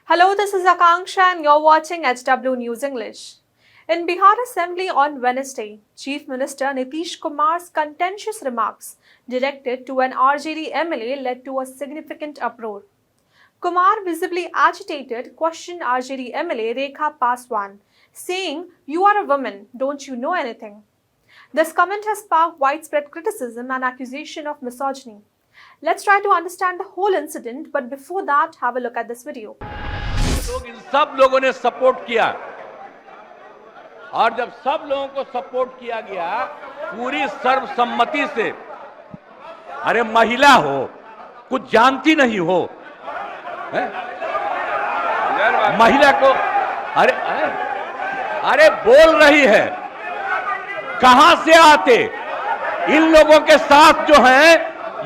Hello, this is Akanksha and you're watching HW News English. In Bihar Assembly on Wednesday, Chief Minister Nitish Kumar's contentious remarks directed to an RJD MLA led to a significant uproar. Kumar, visibly agitated, questioned RJD MLA Rekha Paswan, saying, "You are a woman, don't you know anything?" This comment has sparked widespread criticism and accusation of misogyny. Let's try to understand the whole incident, but before that, have a look at this video. इन सब लोगों ने support किया और जब सब लोगों को support किया गया पूरी सर्वसम्मति से, अरे महिला हो, कुछ जानती नहीं हो, महिला को अरे बोल रही है, कहां से आते इन लोगों के साथ जो हैं,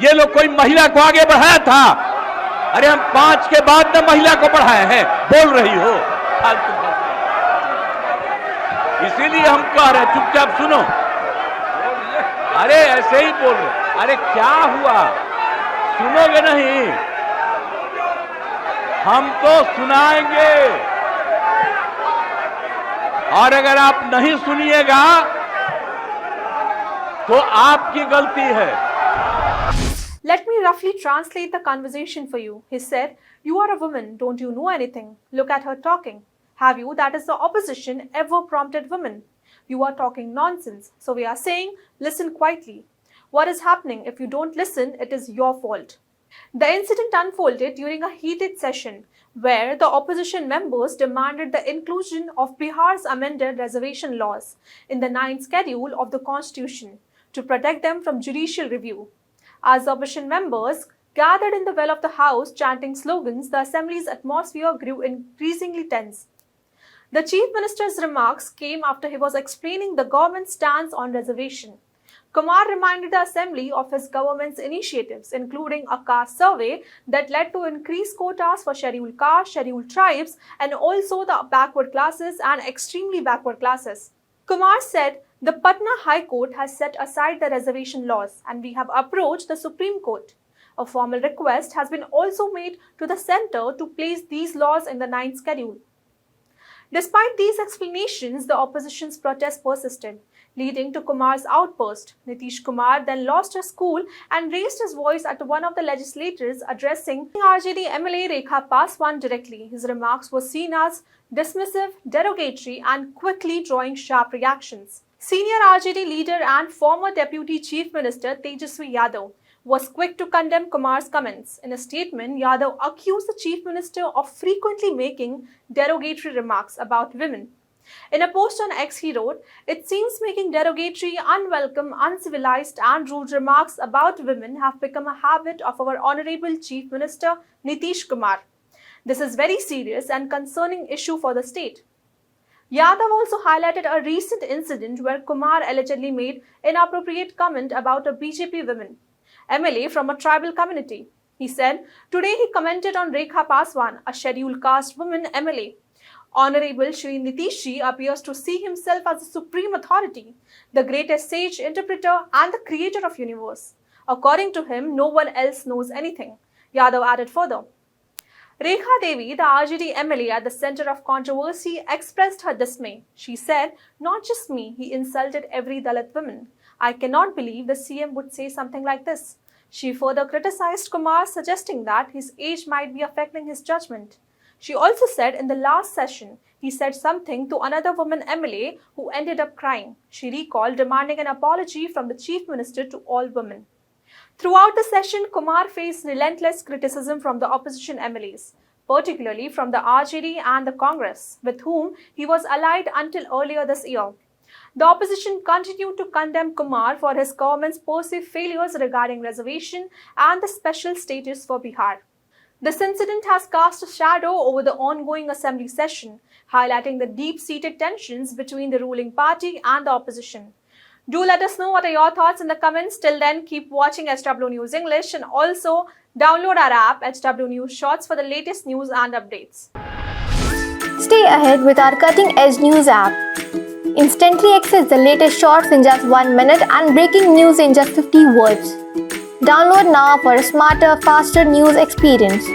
ये लोग कोई महिला को आगे बढ़ाया था? अरे हम 5 के बाद न महिला को बढ़ाए हैं, बोल रही हो फालतू बात। इसीलिए हम कह रहे हैं चुपचाप सुनो। अरे ऐसे ही बोल रहे, अरे क्या हुआ, सुनोगे नहीं? हम तो सुनाएंगे और अगर आप नहीं सुनिएगा तो आपकी गलती है। Let me roughly translate the conversation for you. He said, "You are a woman, don't you know anything? Look at her talking. Have you, that is the opposition, ever prompted women? You are talking nonsense. So we are saying, listen quietly. What is happening? If you don't listen, it is your fault." The incident unfolded during a heated session where the opposition members demanded the inclusion of Bihar's amended reservation laws in the 9th schedule of the Constitution to protect them from judicial review. As opposition members gathered in the well of the house chanting slogans, the assembly's atmosphere grew increasingly tense. The chief minister's remarks came after he was explaining the government's stance on reservation. Kumar reminded the assembly of his government's initiatives, including a caste survey that led to increased quotas for scheduled castes, scheduled tribes, and also the backward classes and extremely backward classes. Kumar said, "The Patna High Court has set aside the reservation laws and we have approached the Supreme Court. A formal request has been also made to the centre to place these laws in the 9th schedule." Despite these explanations, the opposition's protest persisted, leading to Kumar's outburst. Nitish Kumar then lost his cool and raised his voice at one of the legislators addressing RJD MLA Rekha Paswan directly. His remarks were seen as dismissive, derogatory, and quickly drawing sharp reactions. Senior RJD leader and former Deputy Chief Minister Tejaswi Yadav was quick to condemn Kumar's comments. In a statement, Yadav accused the Chief Minister of frequently making derogatory remarks about women. In a post on X, he wrote, "It seems making derogatory, unwelcome, uncivilized, and rude remarks about women have become a habit of our Honorable Chief Minister Nitish Kumar. This is very serious and concerning issue for the state." Yadav also highlighted a recent incident where Kumar allegedly made inappropriate comment about a BJP woman MLA from a tribal community. He said, "Today he commented on Rekha Paswan, a scheduled caste woman MLA. Honorable Shri Nitish appears to see himself as the supreme authority, the greatest sage, interpreter, and the creator of universe. According to him, no one else knows anything." Yadav added further. Rekha Devi, the RJD MLA at the center of controversy, expressed her dismay. She said, "Not just me, he insulted every Dalit woman. I cannot believe the CM would say something like this." She further criticized Kumar, suggesting that his age might be affecting his judgment. She also said in the last session, he said something to another woman MLA who ended up crying. She recalled demanding an apology from the Chief Minister to all women. Throughout the session, Kumar faced relentless criticism from the opposition MLAs, particularly from the RJD and the Congress, with whom he was allied until earlier this year. The opposition continued to condemn Kumar for his government's perceived failures regarding reservation and the special status for Bihar. This incident has cast a shadow over the ongoing assembly session, highlighting the deep-seated tensions between the ruling party and the opposition. Do let us know what are your thoughts in the comments. Till then, keep watching HW News English and also download our app HW News Shorts for the latest news and updates. Stay ahead with our cutting-edge news app. Instantly access the latest shorts in just 1 minute and breaking news in just 50 words. Download now for a smarter, faster news experience.